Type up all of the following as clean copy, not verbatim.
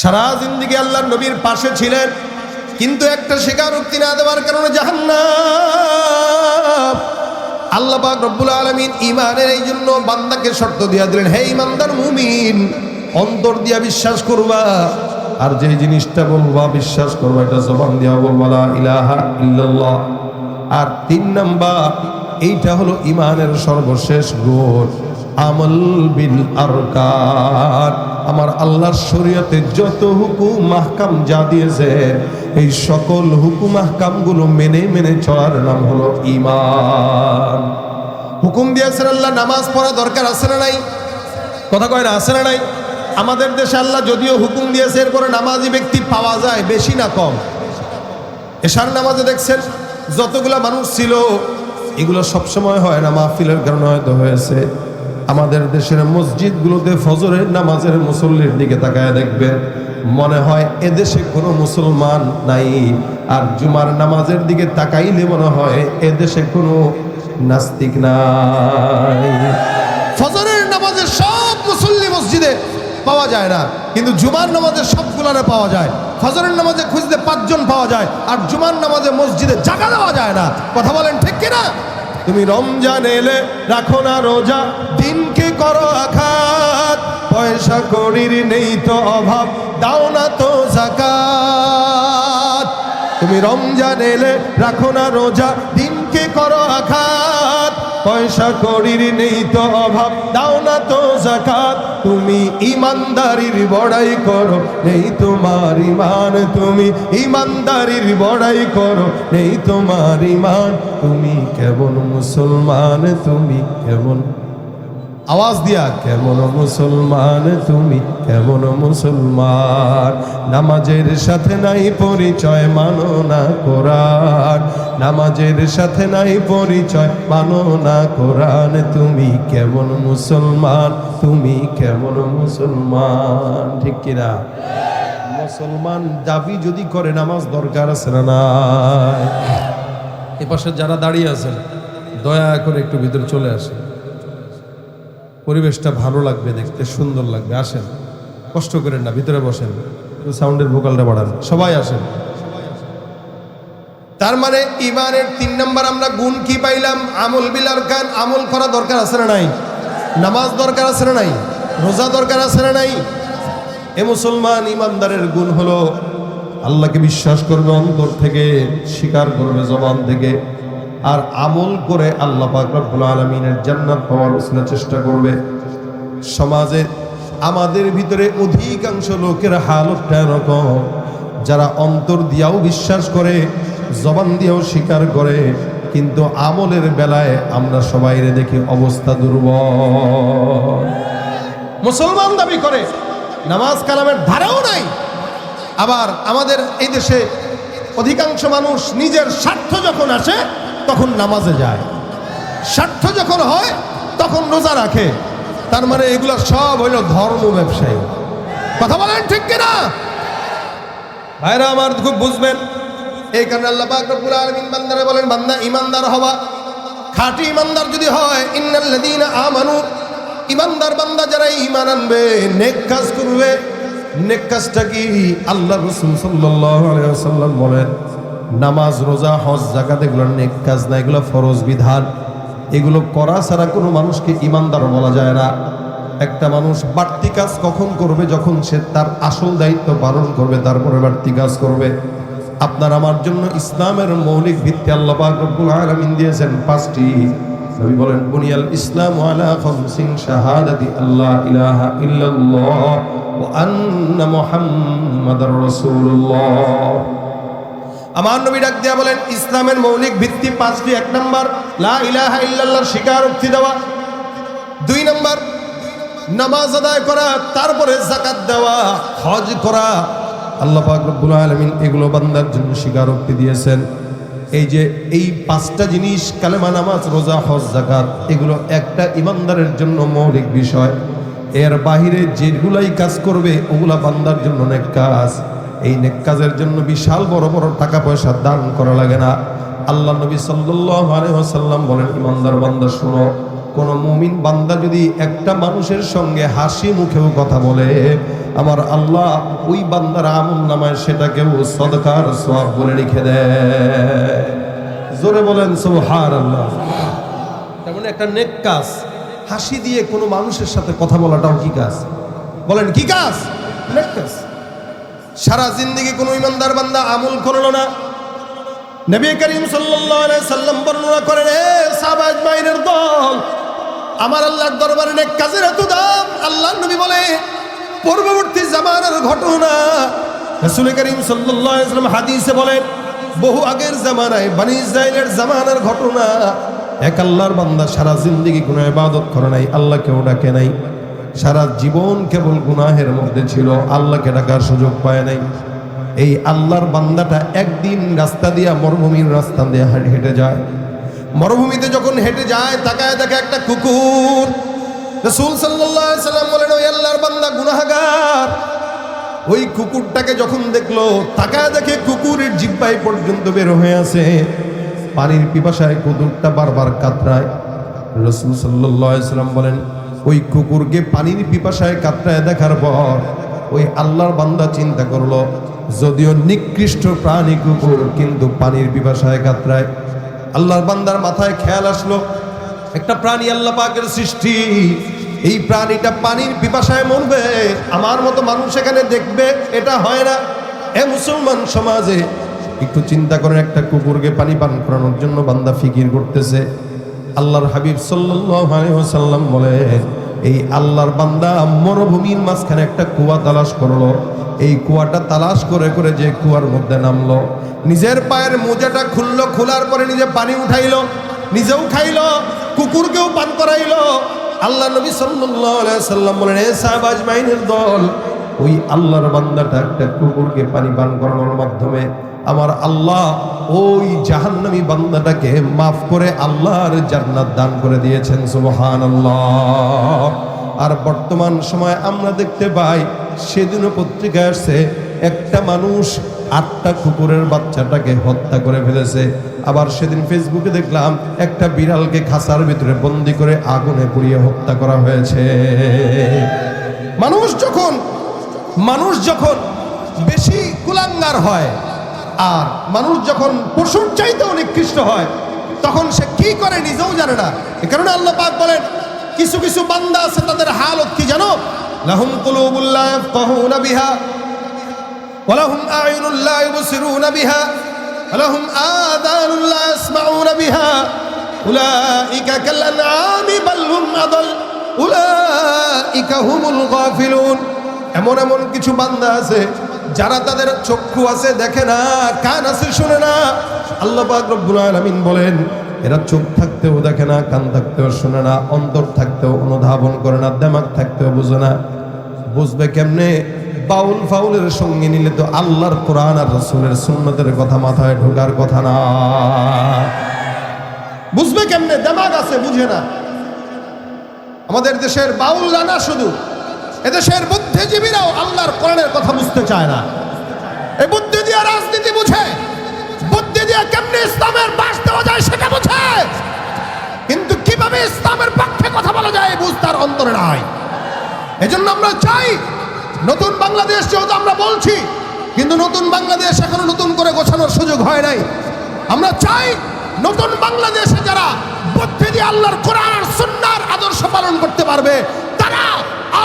সারা জিন্দেগি আল্লাহর নবীর পাশে ছিলেন, কিন্তু একটা স্বীকারোক্তি না দেওয়ার কারণে জাহান্নাম। আল্লাহ পাক রব্বুল আলামিন ঈমানের এই জন্য বান্দাকে শর্ত দিয়া দিলেন, হে ঈমানদার মুমিন, অন্তর দিয়া বিশ্বাস করবা, আর যে জিনিসটা বলবা বিশ্বাস করবা এটা জবান দিয়া বলবা লা ইলাহা ইল্লাল্লাহ। আর 3 নাম্বার, এইটা হলো ঈমানের সর্বশেষ গুণ, আমল বিল আরকান। আমার আল্লাহর শরীয়তে যত হুকুম মাহকাম যা দিয়েছে, এই সকল হুকুম মাহকামগুলো মেনে মেনে চলার নাম হলো ঈমান। হুকুম দিয়েছেন আল্লাহ, নামাজ পড়া দরকার আছে না নাই? কথা কয় না, আছে না নাই? আমাদের দেশে আল্লাহ যদিও হুকুম দিয়েছে, এরপরে নামাজি ব্যক্তি পাওয়া যায় বেশি না কম? এশার নামাজে দেখছেন যতগুলা মানুষ ছিল, এগুলো সবসময় হয় না, মাহফিলের কারণে হয়তো হয়েছে। আমাদের দেশের মসজিদগুলোতে ফজরের নামাজের মুসল্লির দিকে তাকায় দেখবেন, মনে হয় এদেশে কোনো মুসলমান নাই। আর জুমার নামাজের দিকে তাকাইলে মনে হয় এদেশে কোনো নাস্তিক নাই। ফজরের নামাজের সব মুসল্লি মসজিদে পাওয়া যায় না, কিন্তু জুমার নামাজে সবগুলারে পাওয়া যায়। ফজরের নামাজে খুঁজতে 5 জন পাওয়া যায়, আর জুমার নামাজে মসজিদে জায়গা দেওয়া যায় না। কথা বলেন ঠিক কিনা? তুমি রমজান এলে রাখো না রোজা, দিনকে করো আঘাত, পয়সা কড়ির নেই তো অভাব, দাও না তো যাকাত। তুমি রমজান এলে রাখো না রোজা, দিনকে করো আঘাত, পয়সা কড়ির নেই তো অভাব, দাও না তো যাকাত। তুমি ইমানদারির বড়াই করো, নেই তোমার ঈমান, তুমি ইমানদারির বড়াই করো, নেই তোমার ঈমান। তুমি কেমন মুসলমান, তুমি কেমন, আওয়াজ দিয়া, কেমন মুসলমান, তুমি কেমন মুসলমান। নামাজের সাথে নাই পরিচয়, মানো না কোরআন, নামাজের সাথে নাই পরিচয়, মানো না কোরআন। তুমি কেমন মুসলমান, তুমি কেমন মুসলমান। ঠিক কিনা? মুসলমান দাবি যদি করে, নামাজ দরকার আছে না নাই? এপাশে যারা দাঁড়িয়ে আছেন, দয়া করে একটু ভিতরে চলে আসেন, পরিবেশটা ভালো লাগবে, দেখতে সুন্দর লাগবে। আসেন, কষ্ট করেন না, ভিতরে বসেন, সাউন্ডের ভোকালটা বাড়ান, সবাই আসেন। তার মানে ঈমানের 3 নাম্বার আমরা গুণ কি পাইলাম? আমল বিল আরকান, আমল করা দরকার আছে না নাই? নামাজ দরকার আছে না নাই? রোজা দরকার আছে না নাই? এ মুসলমান ঈমানদারের গুণ হলো আল্লাহকে বিশ্বাস করবে অন্তর থেকে, স্বীকার করবে জবান থেকে, আর আমল করে আল্লাহ পাক রব্বুল আলামিনের জান্নাত পাওয়ার চেষ্টা করবে। সমাজে আমাদের ভিতরে অধিকাংশ লোকের হালতটা এরকম, যারা অন্তর দিয়াও বিশ্বাস করে, জবান দিয়েও স্বীকার করে, কিন্তু আমলের বেলায় আমরা সবাইরে দেখি অবস্থা দুর্বল। মুসলমান দাবি করে, নামাজ কালামের ধারাও নাই। আবার আমাদের এই দেশে অধিকাংশ মানুষ নিজের স্বার্থ যখন আসে তখন নামাজে যায়, স্বার্থ যখন হয় তখন রোজা রাখে। তার মানে এগুলো সব হইল ধর্ম ব্যবসায়ী। কথা বলেন ঠিক কিনা? ভাইরা আমার খুব বুঝবেন, এই কারণে আল্লাহ পাক রব্বুল আলামিন বান্দারে বলেন, বান্দা ইমানদার হওয়া। খাঁটি ইমানদার যদি হয়, ইন্নাল্লাযীনা আমানু, ইমানদার বান্দা যারা ঈমান আনবে, নেক কাজ করবে। নেক কাজটা কি? আল্লাহ রাসূল সাল্লাল্লাহু আলাইহি ওয়াসাল্লাম বলেন, নামাজ, রোজা, হজ, যাকাত এগুলো নেক কাজ না, এগুলো ফরজ বিধান। এগুলো করা ছাড়া কোনো মানুষকে ঈমানদার বলা যায় না। একটা মানুষ বাড়তি কাজ কখন করবে? যখন সে তার আসল দায়িত্ব পালন করবে, তারপরে বাড়তি কাজ করবে। আপনার আমার জন্য ইসলামের মৌলিক ভিত্তি আল্লাহ পাক রব্বুল আলামিন দিয়েছেন 5টি। নবী বলেন, বুনিয়াল ইসলামু আলা 5 শাহাদাতি আল্লাহ ইলাহা ইল্লাল্লাহ ওয়া আন্না মুহাম্মাদার রাসূলুল্লাহ। আমার নবী ডাক দিয়া বলেন, ইসলামের মৌলিক ভিত্তি 5টি। 1 নাম্বার লা ইলাহা ইল্লাল্লাহর স্বীকারোক্তি দেওয়া। 2 নাম্বার নামাজ আদায় করা, তারপরে যাকাত দেওয়া, হজ করা। আল্লাহ পাক রব্বুল আলামিন এগুলো বান্দার জন্য স্বীকারোক্তি দিয়েছেন। এই যে এই 5টা জিনিস, কালেমা, নামাজ, রোজা, হজ, যাকাত, এগুলো একটা ইমানদারের জন্য মৌলিক বিষয়। এর বাহিরে যেগুলাই কাজ করবে ওগুলা বান্দার জন্য নেক কাজ। এই নেক কাজের জন্য বিশাল বড় বড় টাকা পয়সা দান করা লাগে না। আল্লাহ নবী সাল্লাল্লাহু আলাইহি ওয়াসাল্লাম বলেন, ইমানদার বান্দা শোনো, কোন মুমিন বান্দা যদি একটা মানুষের সঙ্গে হাসি মুখেও কথা বলে, আমার আল্লাহ ওই বান্দার আমলনামায় সেটাকেও সদকার সওয়াব বলে লিখে দেয়। জোরে বলেন সুবহানাল্লাহ। তার মানে একটা নেক কাজ, হাসি দিয়ে কোনো মানুষের সাথে কথা বলাটাও কি কাজ? বলেন কি কাজ? নেক কাজ। সারা জিন্দেগি কোনো ইমানদার বান্দা আমল করলো না, নবী করিম সাল্লাল্লাহু আলাইহি সাল্লাম বর্ণনা করেন, এ সাহাবা আজমাইনের দল, আমার আল্লাহর দরবারে নেক কাজের এত দাম। আল্লাহর নবী বলে পূর্ববর্তী জামানার ঘটনা, রাসূল করিম সাল্লাল্লাহু আলাইহি সাল্লাম হাদিসে বলেন বহু আগের জামানায় বনি ইসরাইলের জামানার ঘটনা। এক আল্লাহর বান্দা সারা জিন্দেগি কোনো ইবাদত করে নাই, আল্লাহকেও ডাকে নাই, সারা জীবন কেবল গুনাহের মধ্যে ছিল, আল্লাহকে ডাকার সুযোগ পায় নাই। এই আল্লাহর বান্দাটা একদিন রাস্তা দিয়া, মরুভূমির রাস্তা দিয়ে হেঁটে যায়। মরুভূমিতে যখন হেঁটে যায়, তাকায় দেখে একটা কুকুর। রাসূল সাল্লাল্লাহু আলাইহি সাল্লাম বলেন, ওই আল্লাহর বান্দা গুনাহগার। ওই কুকুরটাকে যখন দেখলো, তাকায় দেখে কুকুরের জিহ্বায় পর্যন্ত বের হয়ে আছে পানির পিপাসায়, কুকুরটা বারবার কাতরায়। রাসূল সাল্লাল্লাহু আলাইহি সাল্লাম বলেন, ওই কুকুরকে পানির পিপাসায় কাতরায় দেখার পর ওই আল্লাহর বান্দা চিন্তা করলো, যদিও নিকৃষ্ট প্রাণী কুকুর, কিন্তু পানির পিপাসায় কাতরায়। আল্লাহর বান্দার মাথায় খেয়াল আসলো, একটা প্রাণী আল্লাহ পাকের সৃষ্টি, এই প্রাণীটা পানির পিপাসায় মরবে, আমার মতো মানুষ এখানে দেখবে, এটা হয় না। এ মুসলমান সমাজে একটু চিন্তা করেন, একটা কুকুরকে পানি পান করানোর জন্য বান্দা ফিকির করতেছে। আল্লাহর হাবিব সাল্লাল্লাহু আলাইহি ওয়াসাল্লাম বলে, এই আল্লাহর বান্দা মরুভূমির মাঝখানে একটা কুয়া তালাশ করলো। এই কুয়াটা তালাশ করে করে যে কুয়ার মধ্যে নামলো, নিজের পায়ের মোজাটা খুললো, খোলার পরে নিজে পানি উঠাইলো, নিজেও খাইলো, কুকুরকেও পান করাইলো। আল্লাহ নবী সাল্লাল্লাহু আলাইহি ওয়াসাল্লাম বলেন, এ সাহাবা আজমাইনের দল, ওই আল্লাহর বান্দাটা একটা কুকুরকে পানি পান করানোর মাধ্যমে আমার আল্লাহ ওই জাহান্নামী বান্দাটাকে মাফ করে আল্লাহর জান্নাত দান করে দিয়েছেন। সুবহানাল্লাহ। আর বর্তমান সময় আমরা দেখতে পাই, সেদিনও পত্রিকায় আসছে, একটা মানুষ 8টা কুকুরের বাচ্চাটাকে হত্যা করে ফেলেছে। আবার সেদিন ফেসবুকে দেখলাম, একটা বিড়ালকে খাঁচার ভিতরে বন্দি করে আগুনে পুড়িয়ে হত্যা করা হয়েছে। মানুষ যখন বেশি কুলাঙ্গার হয়, আর মানুষ যখন পশুর চাইতেও নিকৃষ্ট হয়, তখন সে কি করে নিজেও জানে না। এ কারণে আল্লাহ পাক বলেন, কিছু কিছু বান্দা আছে, তাদের হালত কি জানো? লাহুম কুলুবুল লা ইয়াফকাহুনা বিহা ওয়া লাহুম আ'য়ুনুল লা ইউবসিরুনা বিহা ওয়া লাহুম আযানুল লা ইয়াসমাউনা বিহা উলাইকা কাল আনআমি বাল হুম আদাল উলাইকা হুমুল গাফিলুন। এমন এমন কিছু বান্দা আছে যারা তাদের চক্ষু আছে দেখে না, কান আছে শুনে না। আল্লাহ পাক রব্বুল আলামিন বলেন, এরা চোখ থাকতেও দেখে না, কান থাকতেও শুনে না, অন্তর থাকতেও অনুধাবন করে না, দিমাগ থাকতেও বুঝে না। বুঝবে কেমনে? বাউল ফাউলের সঙ্গে নিলে তো আল্লাহর কোরআন আর রাসূলের সুন্নতের কথা মাথায় ঢোকার কথা না। বুঝবে কেমনে? দিমাগ আছে, বুঝে না। আমাদের দেশের বাউলরা না শুধু, এদেশের বুদ্ধিজীবীরাও আল্লাহর কোরআনের কথা বুঝতে চায় না। এই বুদ্ধি দিয়ে রাজনীতি বুঝে, বুদ্ধি দিয়ে কেমনে ইসলামের বাস দেওয়া যায় সেটা বুঝে, কিন্তু কিভাবে ইসলামের পক্ষে কথা বলা যায় বুঝ তার অন্তরে নাই। এজন্য আমরা চাই নতুন বাংলাদেশ, যেহেতু আমরা বলছি, কিন্তু নতুন বাংলাদেশ এখনো নতুন করে গোছানোর সুযোগ হয় নাই। আমরা চাই নতুন বাংলাদেশে যারা বুদ্ধি দিয়ে আল্লাহর কোরআন আর সুন্নাহর আদর্শ পালন করতে পারবে, তারা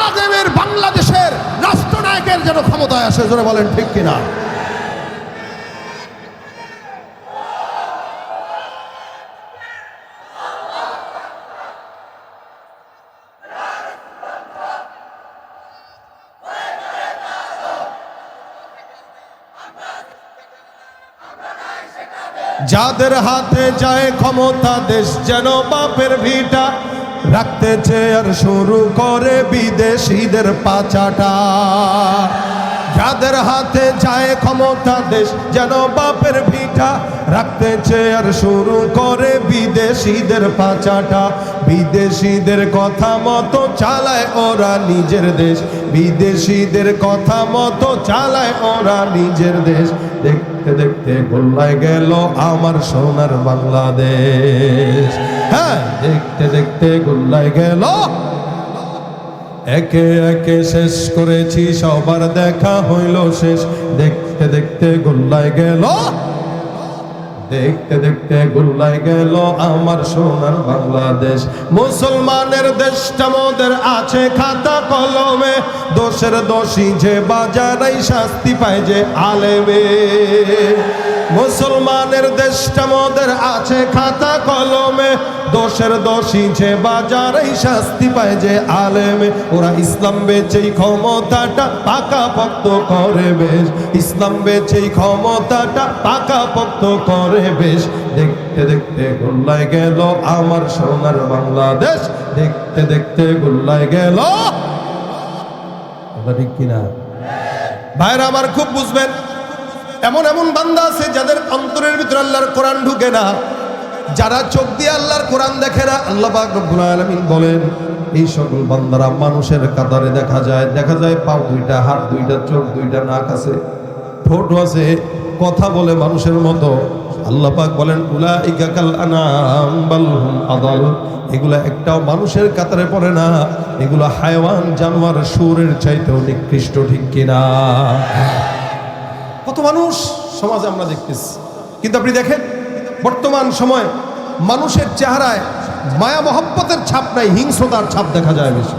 আগামীর বাংলাদেশের রাষ্ট্রনায়কের যেন ক্ষমতায় আসে। জোরে বলেন ঠিক কিনা? যাদের হাতে যায় ক্ষমতা, দেশ যেন বাপের ভিটা, রাখতে চেয়ে আর শুরু করে বিদেশিদের পাচাটা। যাদের হাতে যায় ক্ষমতা দেশ যেন বাপের ভিটা, রাখতে চেয়ার শুরু করে বিদেশিদের পাচাটা। বিদেশিদের কথা মতো চালায় ওরা নিজের দেশ, বিদেশিদের কথা মতো চালায় ওরা নিজের দেশ। দেখতে দেখতে গোল্লায় গেল আমার সোনার বাংলাদেশ। হ্যাঁ, দেখতে দেখতে গোল্লায় গেল। একে একে শেষ করেছি সবার দেখা হইল শেষ। দেখতে দেখতে গোল্লায় গেল, দেখতে দেখতে গোল্লায় গেল আমার সোনার বাংলাদেশ। মুসলমানের দেশটা মোদের আছে খাতা কলমে, দোষের দোষী যে বাজারাই শাস্তি পায় যে আলেমে। মুসলমানের দেশটা মোদের আছে খাতা কলমে, দোষের দোষী যে বাজারেই শাস্তি পায় যে আলেমে। ওরা ইসলাম বেচেই ক্ষমতাটা পাকাপোক্ত করে বেশ, ইসলাম বেচেই ক্ষমতাটা পাকাপোক্ত করে বেশ। দেখতে দেখতে গোল্লায় গেল আমার সোনার বাংলাদেশ, দেখতে দেখতে গোল্লায় গেল। ঠিক কিনা ভাইরা আমার? খুব বুঝবেন, এমন এমন বান্দা আছে যাদের অন্তরের ভিতরে আল্লাহর কোরআন ঢুকে না, যারা চোখ দিয়ে আল্লাহর কোরআন দেখে না। আল্লাহ পাক রব্বুল আলামিন বলেন, এই সকল বান্দারা মানুষের কাতারে দেখা যায়, দেখা যায় পাও দুইটা, হাত দুইটা, চোখ দুইটা, নাক আছে, ঠোঁট আছে, কথা বলে মানুষের মতো। আল্লাহ পাক বলেন, উলাইকা কাল আনাম বাল হুম আদাল। এগুলা একটাও মানুষের কাতারে পড়ে না, এগুলা হায়াওয়ান, জানোয়ার, শুয়োরের চাইতেও নিকৃষ্ট। ঠিক কিনা? কত মানুষ সমাজে আমরা দেখতেছি, কিন্তু আপনি দেখেন বর্তমান সময় মানুষের চেহারায় মায়া মহব্বতের ছাপ নাই, হিংস্রতার ছাপ দেখা যায় বেশি।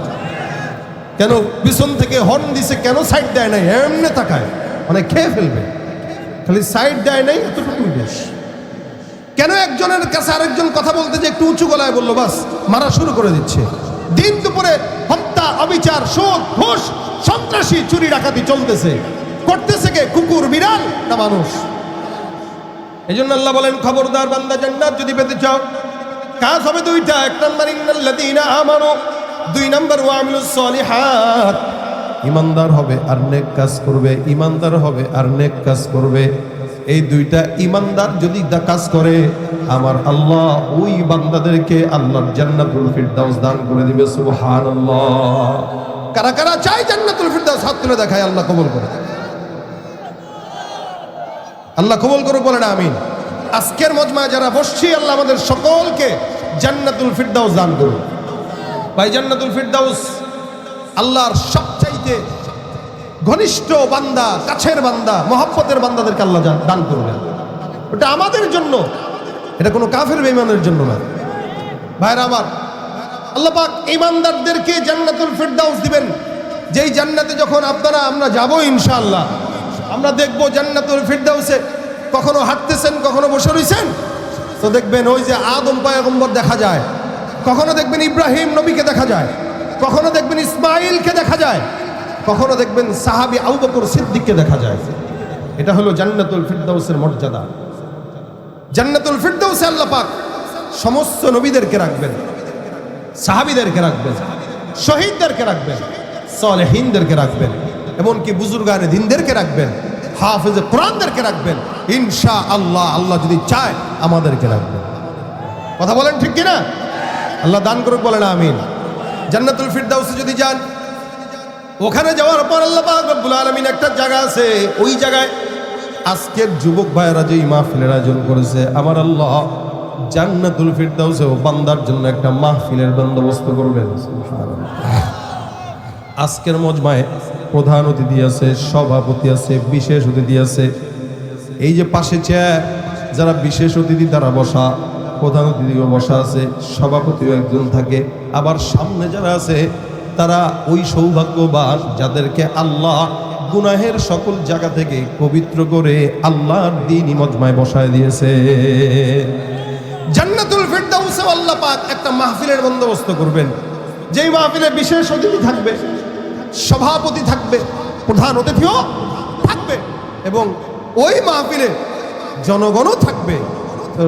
কেন? পিছন থেকে হর্ন দিছে, কেন সাইড দেয় নাই, এমনি তাকায়, মানে খেয়ে ফেলবে, খালি সাইড দেয় নাই, এতটুকুই বেশ। কেন একজনের কাছে আরেকজন কথা বলতে যে একটু উঁচু গলায় বললো, বাস মারা শুরু করে দিচ্ছে। দিন দুপুরে হত্যা, অবিচার, সুদ, ঘুষ, সন্ত্রাসী, চুরি ডাকাতি চলতেছে। করতেছে কে? কুকুর, বিড়াল না মানুষ? এই জন্য আল্লাহ বলেন, খবরদার বান্দা, জান্নাত যদি পেতে চাও কাজ হবে দুইটা। এক নম্বর ইন্নাল্লাযীনা আমানু, দুই নম্বর ওয়া আমিলুস সলিহাত। ইমানদার হবে আর নেক কাজ করবে, ইমানদার হবে আর নেক কাজ করবে। এই দুইটা ইমানদার যদি কাজ করে, আমার আল্লাহ ওই বান্দাদেরকে আল্লাহর জান্নাতুল ফিরদাউস দান করে দিবে। সুবহানাল্লাহ। কারা কারা চাই জান্নাতুল ফিরদাউস? হাত তুলে দেখায়, আল্লাহ কবুল করে, আল্লাহ কবুল করুক, বলেন আমিন। আজকের মজমায় যারা বসছি, আল্লাহ আমাদের সকলকে জান্নাতুল ফিরদাউস দান করুন। ভাই, জান্নাতুল ফিরদাউস আল্লাহর সবচাইতে ঘনিষ্ঠ বান্দা, কাছের বান্দা, মহব্বতের বান্দাদেরকে আল্লাহ দান করবেন। ওটা আমাদের জন্য, এটা কোনো কাফের বেঈমানের জন্য না। ভাইরা আমার, আল্লাহ পাক ঈমানদারদেরকে জান্নাতুল ফিরদাউস দিবেন। যেই জান্নাতে যখন আমরা যাব ইনশাআল্লাহ, আমরা দেখবো জান্নাতুল ফিরদাউসে কখনো হাঁটতেছেন, কখনো বসে রয়েছেন, তো দেখবেন ওই যে আদম পয়গম্বর দেখা যায়, কখনো দেখবেন ইব্রাহিম নবীকে দেখা যায়, কখনো দেখবেন ইসমাইলকে দেখা যায়, কখনো দেখবেন সাহাবী আবু বকর সিদ্দিককে দেখা যায়। এটা হলো জান্নাতুল ফিরদাউসের মর্যাদা। জান্নাতুল ফিরদাউসে আল্লাহ পাক সমস্ত নবীদেরকে রাখবেন, সাহাবীদেরকে রাখবেন, শহীদদেরকে রাখবেন, সালেহিনদেরকে রাখবেন, এমনকি বুজুর্গানে দ্বীনদেরকে রাখবেন, হাফেজে কোরআনদেরকে রাখবেন। ইনশাআল্লাহ, আল্লাহ যদি চায় আমাদেরকে রাখবেন। কথা বলেন ঠিক কিনা? আল্লাহ দান করুক, বলেন আমিন। জান্নাতুল ফিরদাউসে যদি যান, ওখানে যাওয়ার পর আল্লাহ পাক রব্বুল আলামিন একটা জায়গা আছে, ওই জায়গায় আজকের যুবক ভাইয়েরা যে মাহফিলের আয়োজন করেছে, আমার আল্লাহ জান্নাতুল ফিরদাউসে ও বান্দার জন্য একটা মাহফিলের বন্দোবস্ত করবেন। আজকের মজমায় প্রধান অতিথি আছে, সভাপতি আছে, বিশেষ অতিথি আছে। এই যে পাশে চেয়ার, যারা বিশেষ অতিথি তারা বসা, প্রধান অতিথিও বসা আছে, সভাপতিও একজন থাকে। আবার সামনে যারা আছে তারা ওই সৌভাগ্যবান যাদেরকে আল্লাহ গুনাহের সকল জায়গা থেকে পবিত্র করে আল্লাহর দ্বীনি মজমায় বসায় দিয়েছে। জান্নাতুল ফিরদাউসে আল্লাহ পাক একটা মাহফিলের বন্দোবস্ত করবেন, যেই মাহফিলে বিশেষ অতিথি থাকবে, সভাপতি থাকবে, প্রধান অতিথিও থাকবে, এবং ওই মাহফিলে জনগণও থাকবে। তো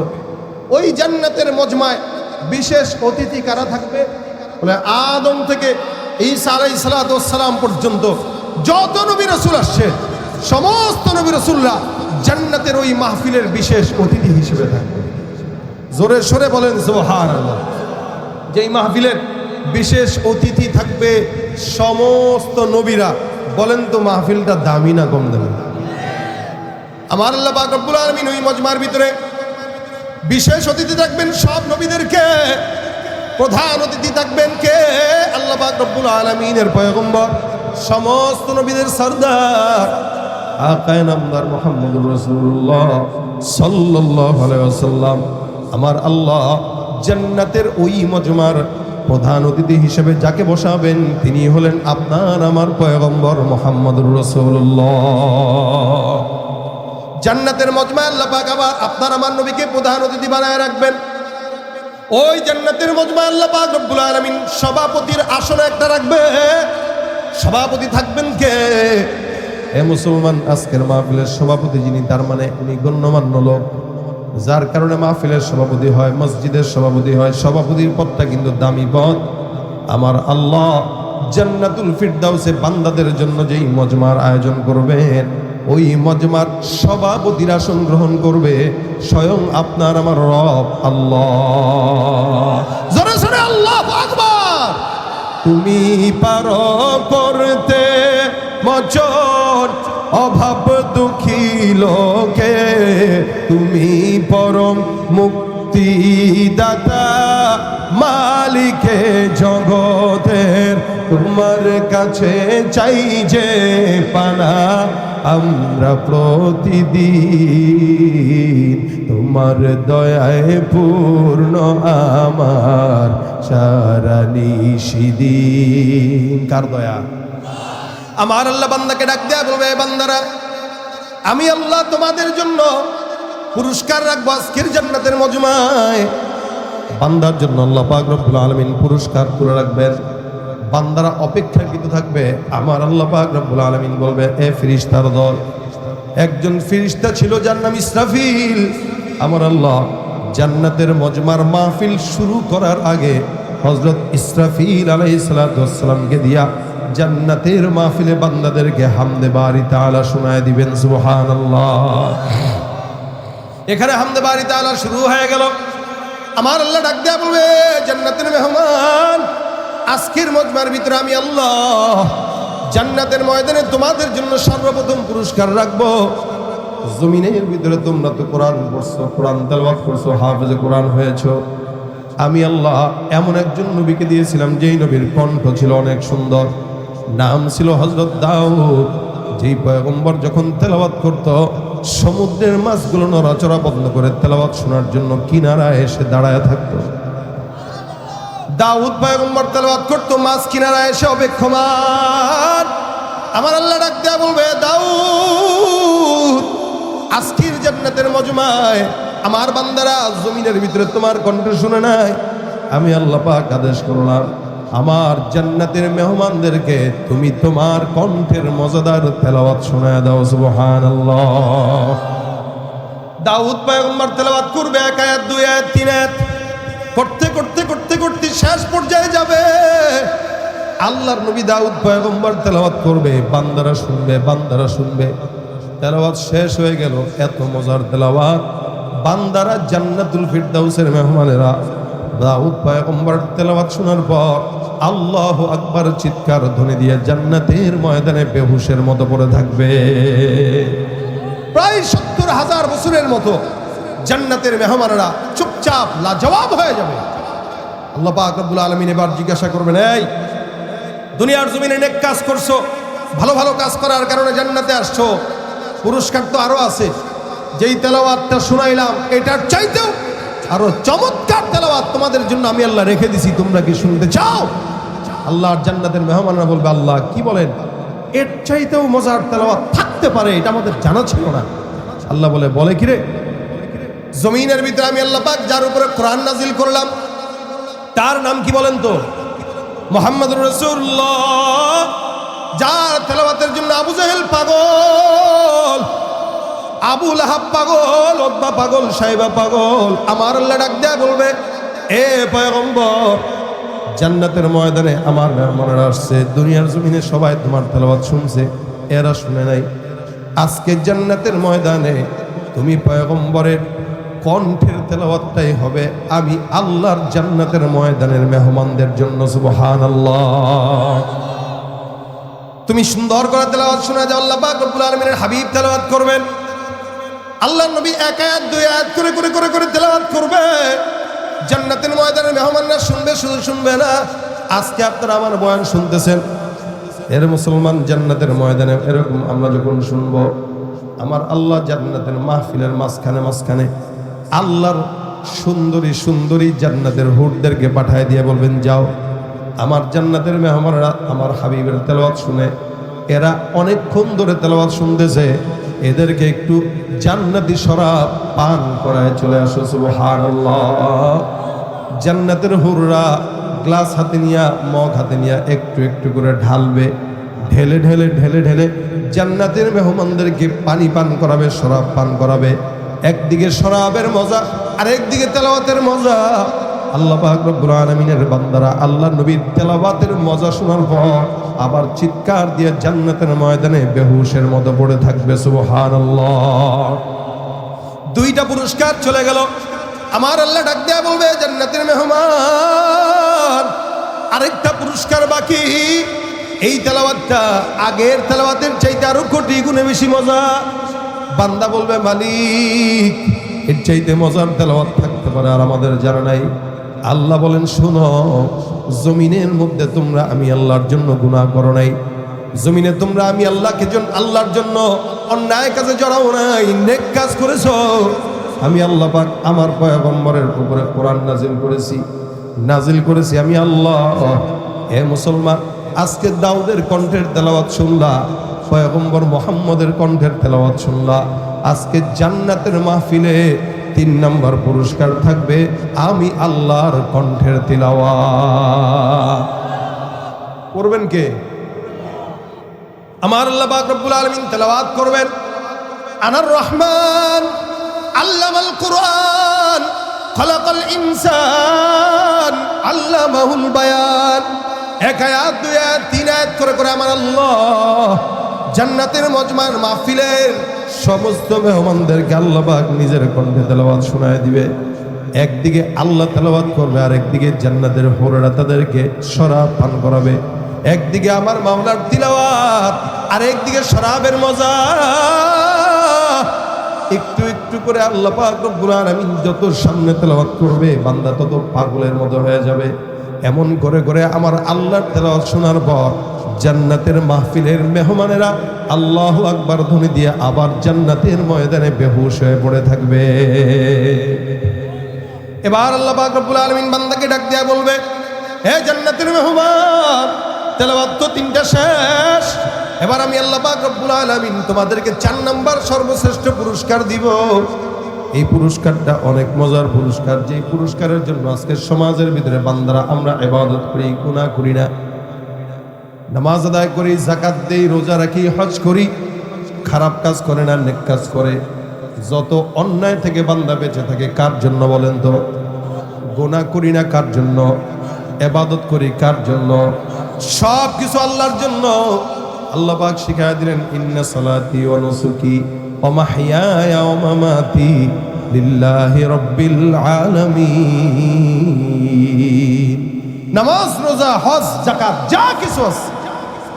ওই জান্নাতের মজমায় বিশেষ অতিথি কারা থাকবে? বলে আদম থেকে ঈসা আলাইহিস সালাতু ওয়াস সালাম পর্যন্ত যত নবী রাসূল আসছে সমস্ত নবী রাসূলরা জান্নাতের ওই মাহফিলের বিশেষ অতিথি হিসেবে থাকবে। জোরে সরে বলেন সুবহানাল্লাহ। যেই মাহফিলের বিশেষ অতিথি থাকবে সমস্ত নবীরা। বলেন তো মাহফিলটা দামি না কম দামি? আমার আল্লাহ পাক রব্বুল আলামিন ওই মজমার ভিতরে বিশেষ অতিথি থাকবেন সব নবীদেরকে। প্রধান অতিথি থাকবেন কে? আল্লাহ পাক রব্বুল আলামিনের পয়গম্বর, সমস্ত নবীদের সরদার আকায়ে নামদার মুহাম্মদুর রাসূলুল্লাহ সাল্লাল্লাহু আলাইহি ওয়াসাল্লাম। আমার আল্লাহ জান্নাতের ওই মজমার প্রধান অতিথি হিসেবে যাকে বসাবেন তিনি হলেন আপনার আমার পয়গম্বর মুহাম্মদুর রাসূলুল্লাহ। জান্নাতের মজমায় আল্লাহ পাক আবার আপনার আমার নবীকে প্রধান অতিথি বানায় রাখবেন। ওই জান্নাতের মজমায় আল্লাহ পাক রব্বুল আলামিন সভাপতির আসন একটা রাখবে। সভাপতি থাকবেন কে? এ মুসলমান, আজকের মাহফিলের সভাপতি যিনি, তার মানে উনি গণ্যমান্য লোক, যার কারণে মাহফিলের সভাপতি হয়, মসজিদের সভাপতি হয়। সভাপতির পদটা কিন্তু দামি পদ। আমার আল্লাহ জান্নাতুল ফিরদাউসে বান্দাদের জন্য যেই মজমার আয়োজন করবেন, ওই মজমার সভাপতির আসন গ্রহণ করবে স্বয়ং আপনার আমার রব আল্লাহ। জোরে জোরে আল্লাহু আকবার। তুমি পারো করতে মোচন অভাব দুঃখী লোকে, তুমি পরম মুক্তিদাতা মালিকে জগতের, তোমার কাছে চাই যে পানা আমরা প্রতিদিন, তোমার দয়ায় পূর্ণ আমার সারা নিশিদিন। কার দয়া? আমার আল্লাহ বান্দাকে ডাক দেয়া বলবে, বান্দারা আমি আল্লাহ তোমাদের জন্য পুরস্কার রাখবো আজকের জান্নাতের মজমায়। বান্দার জন্য আল্লাহ পাক রব্বুল আলামিন পুরস্কার করে রাখবেন। বান্দারা অপেক্ষাকৃত থাকবে। আমার আল্লাহ পাক রব্বুল আলামিন বলবে, এ ফেরেশতার দল, একজন ফেরেশতা ছিল যার নাম ইসরাফিল। আমার আল্লাহ জান্নাতের মজমার মাহফিল শুরু করার আগে হযরত ইসরাফিল আলাইহিস সালাতু ওয়াস সালামকে দিয়া জান্নাতের মাহফিলে বান্দাদেরকে হামদে বারি তাআলা শোনায় দিবেন। সুবহানাল্লাহ। এখানে হামদে বারি তাআলা শুরু হয়ে গেল। আমার আল্লাহ ডাক দেয়া বলবে, জান্নাতের মেহমান, আজকের মজমার ভিতরে আমি আল্লাহ জান্নাতের ময়দানে তোমাদের জন্য সর্বপ্রথম পুরস্কার রাখবো। জমিনের ভিতরে তোমরা তো কোরআন পড়ছো, কোরআন তেলাওয়াত করছো, হাফেজে কোরআন হয়েছো। আমি আল্লাহ এমন একজন নবীকে দিয়েছিলাম যেই নবীর কণ্ঠ ছিল অনেক সুন্দর, নাম ছিল হযরত দাউদ। যেই পয়গম্বর যখন তেলাওয়াত করত সমুদ্রের মাছগুলো নড়াচড়া বন্ধ করে তেলাওয়াত শোনার জন্য কিনারায় এসে দাঁড়ায় থাকতো। দাউদ পয়গম্বর তেলাওয়াত করতো, মাছ কিনারায় এসে অপেক্ষমান। আমার আল্লাহ ডাক দেয়া বলবে, দাউদ আজকের জান্নাতের মজমায় আমার বান্দারা জমিনের ভিতরে তোমার কণ্ঠ শুনে নাই। আমি আল্লাহ পাক আদেশ করলাম আমার জান্নাতের মেহমানদেরকে তুমি তোমার কণ্ঠের মজাদার তেলাওয়াত শোনায় দাও। সুবহানাল্লাহ। দাউদ পয়গম্বর তেলাওয়াত করবে, এক আয়াত, দুই আয়াত, তিন আয়াত করতে করতে করতে করতে শেষ পর্যায়ে যাবে। আল্লাহর নবী দাউদ পয়গম্বর তেলাওয়াত করবে, বান্দারা শুনবে, বান্দারা শুনবে। তেলাওয়াত শেষ হয়ে গেল। এত মজার তেলাওয়াত, বান্দারা জান্নাতুল ফিরদাউসের মেহমানেরা দাউদ পয়গম্বর তেলাওয়াত শোনার পর আল্লাহু আকবার চিৎকার ধ্বনি দিয়ে জান্নাতের ময়দানে বেহুশের মতো পড়ে থাকবে। প্রায় ৭০,০০০ বছরের মতো জান্নাতের মেহমানেরা চুপচাপ লাজবাব হয়ে যাবে। আল্লাহ পাক রব্বুল আলামিন এবার জিজ্ঞাসা করবেন, এই দুনিয়ার জমিনে নেক কাজ করছো, ভালো ভালো কাজ করার কারণে জান্নাতে আসছো, পুরস্কার তো আরো আছে। যেই তেলাওয়াতটা শুনাইলাম এটার চাইতেও আরো চমৎকার তেলাওয়াত তোমাদের জন্য আমি আল্লাহ রেখে দিছি, তোমরা কি শুনতে চাও? আল্লাহর জান্নাতের মেহমানরা বলবে, আল্লাহ কি বলেন, এর চাইতেও মজার তেলাওয়াত থাকতে পারে, এটা আমাদের জানা ছিল না। আল্লাহ বলে কি রে? জমিনের ভিতরে আমি আল্লাহ পাক যার উপরে কোরআন নাজিল করলাম তার নাম কি বলেন তো? মুহাম্মদুর রাসূলুল্লাহ। যার তেলাওয়াতের জন্য আবু জাহেল পাগল, আবু লাহাব পাগল, উতবা পাগল, সাইবা পাগল। আমার আল্লাহ ডাক দেয়া বলবে, এ পয়গম্বর জান্নাতের ময়দানে আমার মেহমানরা আসছে, দুনিয়ার জমিনে সবাই তোমার তেলাওয়াত শুনছে, এরা শুনে নাই। আজকে জান্নাতের ময়দানে তুমি পয়গম্বরের কণ্ঠের তেলাওয়াতটাই হবে আমি আল্লাহর জান্নাতের ময়দানের মেহমানদের জন্য। সুবহানাল্লাহ। তুমি সুন্দর করে তেলাওয়াত শোনা যাও, আল্লাহ পাক রব্বুল আলামিনের হাবিব তেলাওয়াত করবেন, আল্লাহর নবী এক আয়াত দুই আয়াত করে করে করে করে তেলাওয়াত করবে। জান্নাতের ময়দানের মেহমানরা শুনবে, শুধু শুনবে না, আজকে আপনারা আমার বয়ান শুনতেছেন, এর মুসলমান জান্নাতের ময়দানে এরকম আমরা যখন শুনবো, আমার আল্লাহ জান্নাতের মাহফিলের মাঝখানে মাঝখানে আল্লাহর সুন্দরী সুন্দরী জান্নাতের হুরদেরকে পাঠায় দিয়ে বলবেন, যাও আমার জান্নাতের মেহমানরা আমার হাবিবের তেলাওয়াত শুনে এরা অনেকক্ষণ ধরে তেলাওয়াত শুনতেছে, এদেরকে একটু জান্নাতি শরাব পান করায় চলে আসো। সুবহানাল্লাহ। জান্নাতের হুররা গ্লাস হাতে নিয়া, মগ হাতে নিয়া একটু একটু করে ঢালবে, ঢেলে ঢেলে ঢেলে ঢেলে জান্নাতের মেহমানদেরকে পানি পান করাবে, শরাব পান করাবে। একদিকে শরাবের মজা আর একদিকে তেলাওয়াতের মজা। আল্লাহ পাক রব্বুল আলামিনের বান্দারা আল্লাহ নবীর তেলাওয়াতের মজা শোনার পর আবার চিৎকার দিয়ে জান্নাতের ময়দানে বেহুশের মতো পড়ে থাকবে। সুবহানাল্লাহ। দুইটা পুরস্কার চলে গেল। আমার আল্লাহ ডাক দেয়া বলবে, জান্নাতের মেহমান আরেকটা পুরস্কার বাকি। এই তেলাওয়াতটা আগের তেলাওয়াতের চাইতে আরো কোটি গুণে বেশি মজা। বান্দা বলবে, মালিক এর চাইতে মজার তেলাওয়াত থাকতে পারে আর আমাদের জানা নাই। আল্লাহ বলেন, শোনো, জমিনের মধ্যে তোমরা আমি আল্লাহর জন্য গুনাহ করো নাই, জমিনে তোমরা আমি আল্লাহর জন্য অন্যায় কাজে জড়াও নাই, নেক কাজ করেছো। আমি আল্লাহ পাক আমার পয়গম্বরের উপরে কোরআন নাজিল করেছি আমি আল্লাহ। হে মুসলমান, আজকে দাউদের কণ্ঠের তেলাওয়াত শুনলা, পয়গম্বর মুহাম্মদের কণ্ঠের তেলাওয়াত শুনলা। আজকে জান্নাতের মাহফিলে 3 নম্বর পুরস্কার থাকবে আমি আল্লাহর কণ্ঠের তিলাওয়াত। করবেন কে? আমার আল্লাহ পাক রব্বুল আলামিন তেলাওয়াত করবেন, আনার রহমান আল্লামাল কুরআন খলাকাল ইনসান আল্লামাহুল বায়ান। এক আয়াত দুই আয়াত তিন আয়াত করে করে আমার আল্লাহ জান্নাতের মজমার মাহফিলের সমস্ত মেহমানদেরকে আল্লাহ পাক নিজের কণ্ঠে তেলাওয়াত শোনায় দিবে। একদিকে আল্লাহ তেলাওয়াত করবে আর একদিকে জান্নাতের হুররা তাদেরকে শরাব পান করাবে। একদিকে আমার মাওলার তিলাওয়াত আর একদিকে শরাবের মজা। একটু একটু করে আল্লাহ পাক রব্বুল আলামিন যত সামনে তেলাওয়াত করবে বান্দা তত পাগলের মতো হয়ে যাবে। এমন করে করে আমার আল্লাহর তেলাওয়াত শোনার পর জান্নাতের মাহফিলের মেহমানেরা আল্লাহু আকবার ধ্বনি দিয়ে আবার জান্নাতের ময়দানে বেহুশ হয়ে পড়ে থাকবে। এবার আল্লাহ পাক রব্বুল আলামিন বান্দাকে ডাক দিয়া বলবে, হে জান্নাতের মেহমান, তেলাওয়াত তো 3টা শেষ, এবার আমি আল্লাহ পাক রব্বুল আলামিন তোমাদেরকে 4 নম্বর সর্বশ্রেষ্ঠ পুরস্কার দিব। এই পুরস্কারটা অনেক মজার পুরস্কার, যে পুরস্কারের জন্য আজকে সমাজের ভিতরে বান্দারা আমরা ইবাদত করি, গুনাহ করি না, নামাজ আদায় করি, যাকাত দেই, রোজা রাখি, হজ করি, খারাপ কাজ করে না, নেক কাজ করে। যত অন্যায় থেকে বান্দা বেঁচে থাকে কার জন্য বলেন তো? গুনাহ করি না কার জন্য? ইবাদত করি কার জন্য? সব কিছু আল্লাহর জন্য। আল্লাহ পাক শিখায়া দিলেন, ইন্না সালাতি ওয়া নুসুকি ওয়া মাহইয়ায়া ওয়া মামাতি লিল্লাহি রাব্বিল আলামিন। নামাজ, রোজা, হজ, যাকাত যা কিছু আছে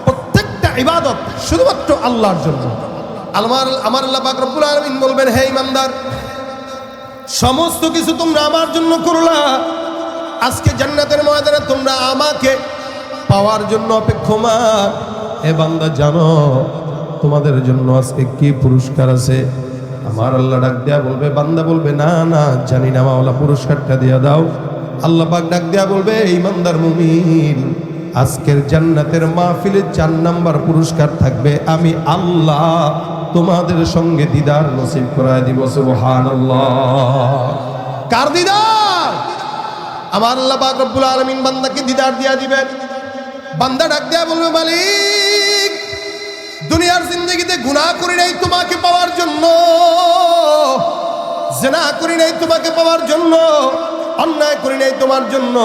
প্রত্যেকটা ইবাদত শুধুমাত্র আল্লাহর জন্য। আমার আল্লাহ পাক রব্বুল আলামিন বলবেন, হে ইমানদার, সমস্ত কিছু তোমরা আমার জন্য করলা। আজকে জান্নাতের ময়দানে তোমরা আমাকে পাওয়ার জন্য অপেক্ষমান। হে বান্দা, জানো তোমাদের জন্য আজকে কি পুরস্কার আছে? আমার আল্লাহ ডাক দেয়া বলবে, বান্দা বলবে, না না জানি না মাওলা, পুরস্কারটা দিয়া দাও। আল্লাহ পাক ডাক দেয়া বলবে, ইমানদার মুমিন, আজকের জান্নাতের মাহফিলে 4 নম্বর পুরস্কার থাকবে আমি আল্লাহ তোমাদের সঙ্গে দিদার নসিব করায় দিব। সুবহানাল্লাহ। কার দিদার? আমার আল্লাহ পাক রব্বুল আলামিন বান্দাকে দিদার দিয়া দিবেন। বান্দা ডাক দেয়া বলবে, মালিক, দুনিয়ার জিন্দগিতে গুনাহ করি নাই তোমাকে পাওয়ার জন্য, জিনা করি নাই তোমাকে পাওয়ার জন্য, অন্যায় করি নাই তোমার জন্য।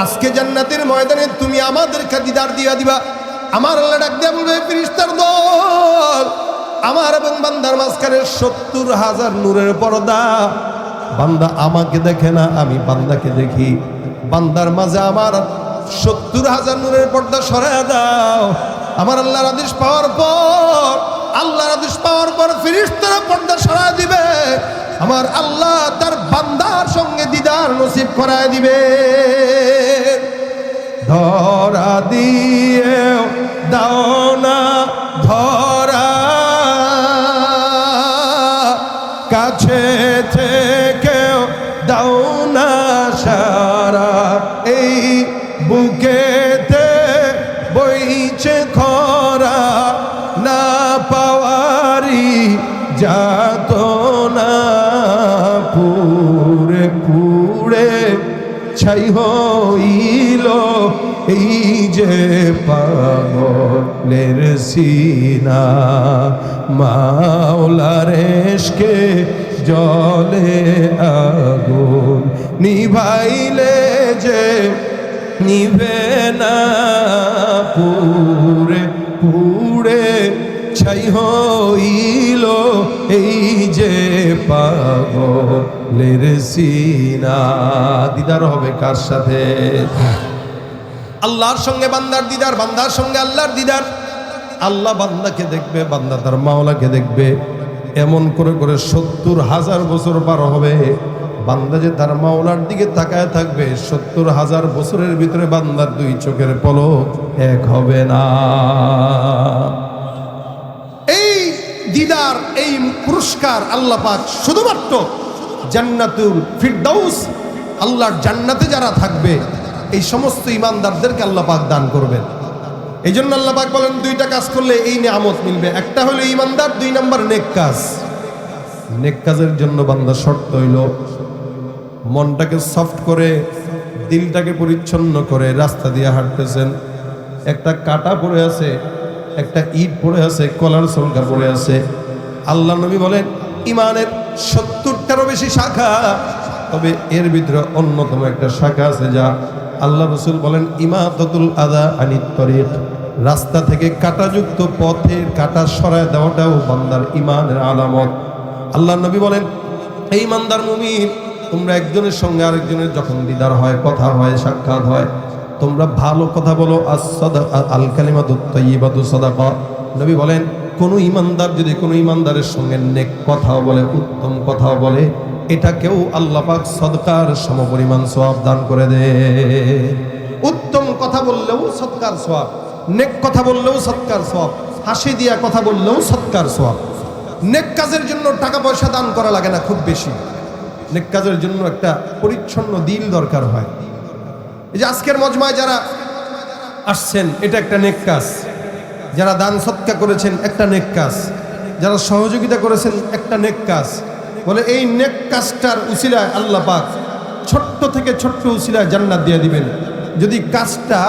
আজকে জান্নাতের ময়দানে তুমি আমাদেরকে দিদার দিয়া দিবা। আমার আল্লাহ ডাক দিয়া বলবে, ফেরেশতার দল, আমার এবং বান্দার মাঝখানে 70,000 নূরের পর্দা। বান্দা আমাকে দেখে না, আমি বান্দাকে দেখি। বান্দার মাঝে আমার 70,000 নূরের পর্দা সরায়া দাও। আমার আল্লাহর আদেশ পাওয়ার পর, আল্লাহর আদেশ পাওয়ার পর ফেরেশতারা পর্দা সরায় দিবে। আমার আল্লাহ তার বান্দার সঙ্গে দিদার নসিব করায় দিবে। ধরা দিয়ে দাও না ধরা, কাছে থেকেও দাও না সারা। এই বুকেতে বইছে খরা, না পাওয়ারি যাত না। পুরে পুরে ছাই হইল এই যে পাগলের সিনা। মাওলার ইশকে জলে আগুন, নিভাইলে যে নিভে না। পুরে পুরে ছাই হইল এই যে পাগলের সিনা। দিদার হবে কার সাথে? আল্লাহর সঙ্গে বান্দার দিদার, বান্দার সঙ্গে আল্লাহর দিদার। আল্লাহ বান্দাকে দেখবে, বান্দা তার মাওলাকে দেখবে। এমন করে করে 70,000 বছর পার হবে। বান্দা যে তার মাওলার দিকে তাকায় থাকবে, 70,000 বছরের ভিতরে বান্দার দুই চোখের পলক এক হবে না। এই দিদার, এই পুরস্কার আল্লাহ পাক শুধুমাত্র জান্নাতুল ফিরদাউস, আল্লাহর জান্নাতে যারা থাকবে এই সমস্ত ইমানদারদেরকে আল্লাহ পাক দান করবেন। এই জন্য আল্লাহ পাক বলেন, দুইটা কাজ করলে এই নিয়ামত মিলবে। একটা হলো ইমানদার, 2 নম্বর নেক কাজ। নেক কাজের জন্য বান্দা শর্ত হইল মনটাকে সফট করে, দিলটাকে পরিচ্ছন্ন করে রাস্তা দিয়ে হাঁটতেছেন। একটা কাটা পড়ে আছে, একটা ইট পড়ে আছে, কলার সলকা পড়ে আছে। আল্লাহ নবী বলেন ইমানের 70টারও বেশি শাখা, তবে এর ভিতরে অন্যতম একটা শাখা আছে যা আল্লাহ রসুল বলেন ইমাতাতুল আযা আনিত তরিক। রাস্তা থেকে কাটাযুক্ত পথের কাটা সরায় দেওয়াটাও বান্দার ইমানের আলামত। আল্লাহ নবী বলেন, এই ইমানদার মুমিন, তোমরা একজনের সঙ্গে আরেকজনের যখন দিদার হয়, কথা হয়, সাক্ষাৎ হয়, তোমরা ভালো কথা বলো। আল কালিমাতুত তাইয়্যিবাতু সাদাকা। নবী বলেন, কোন ইমানদার যদি কোনো ইমানদারের সঙ্গে নেক কথাও বলে, উত্তম কথাও বলে, এটাকেও আল্লাহ পাক সদকার সমপরিমাণ সওয়াব দান করে দেয়। উত্তম কথা বললেও সদকার সওয়াব, নেক কথা বললেও সদকার সওয়াব, হাসি দিয়া কথা বললেও সদকার সওয়াব। নেক কাজের জন্য টাকা পয়সা দান করা লাগে না খুব বেশি। নেক কাজের জন্য একটা পরিচ্ছন্ন দিল দরকার হয়। এই যে আজকের মজমায় যারা আসছেন, এটা একটা নেক কাজ। যারা দান সদকা করেছেন, একটা নেক কাজ। যারা সহযোগিতা করেছেন, একটা নেক কাজ। বলে এই নেক কাজটার উসিলায় আল্লাহ পাক ছোট্ট থেকে ছোট্ট উসিলায় জান্নাত দিয়ে দিবেন, যদি কাজটা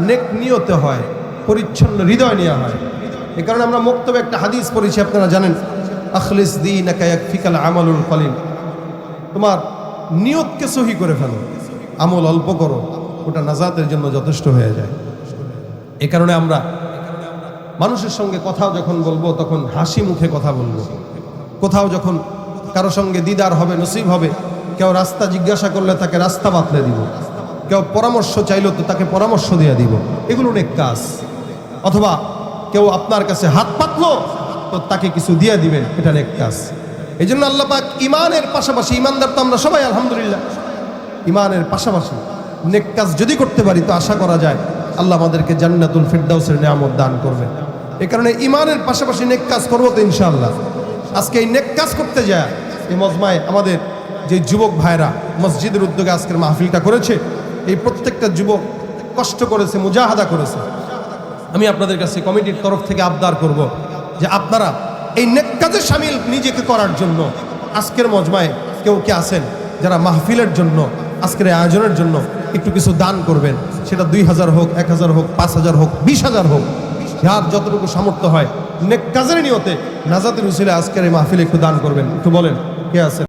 নেক নিয়তে হয়, পরিচ্ছন্ন হৃদয় নেওয়া হয়। এই কারণে আমরা মক্তবে একটা হাদিস পড়েছি, আপনারা জানেন, আখলিস দীনাকা ইয়াকফিকাল আমালুল কলিল। তোমার নিয়তকে সহি করে ফেলো, আমল অল্প করো, ওটা নাজাতের জন্য যথেষ্ট হয়ে যায়। এ কারণে আমরা মানুষের সঙ্গে কথা যখন বলবো তখন হাসি মুখে কথা বলবো। কোথাও যখন কারো সঙ্গে দিদার হবে, নসিব হবে, কেউ রাস্তা জিজ্ঞাসা করলে তাকে রাস্তা বাতলে দিব, কেউ পরামর্শ চাইলো তো তাকে পরামর্শ দিয়ে দিব, এগুলো নেক কাজ। অথবা কেউ আপনার কাছে হাত পাতলো তো তাকে কিছু দিয়ে দিবেন, এটা নেক কাজ। এই জন্য আল্লাহ পাক ইমানের পাশাপাশি, ইমানদার তো আমরা সবাই আলহামদুলিল্লাহ, ইমানের পাশাপাশি নেক কাজ যদি করতে পারি তো আশা করা যায় আল্লাহ আমাদেরকে জান্নাতুল ফিরদাউসের নিয়ামত দান করবেন। এই কারণে ইমানের পাশাপাশি নেক কাজ করবো তো ইনশাআল্লাহ। আজকে এই নেক কাজ করতে যায় এই মজমায় আমাদের যে যুবক ভাইরা মসজিদের উদ্যোগে আজকের মাহফিলটা করেছে, এই প্রত্যেকটা যুবক কষ্ট করেছে, মুজাহাদা করেছে। আমি আপনাদের কাছে কমিটির তরফ থেকে আবদার করব যে আপনারা এই নেক কাজে শামিল নিজেকে করার জন্য আজকের মজমায় কেউ কে আছেন যারা মাহফিলের জন্য, আজকের আয়োজনের জন্য একটু কিছু দান করবেন। সেটা 2000 হোক, 1000 হোক, 5000 হোক, 20000 হোক, যার যতটুকু সামর্থ্য হয় নেক কাজের নিয়তে নাজাতের উসিলায় আজকের এই মাহফিলে একটু দান করবেন। একটু বলেন কে আছেন?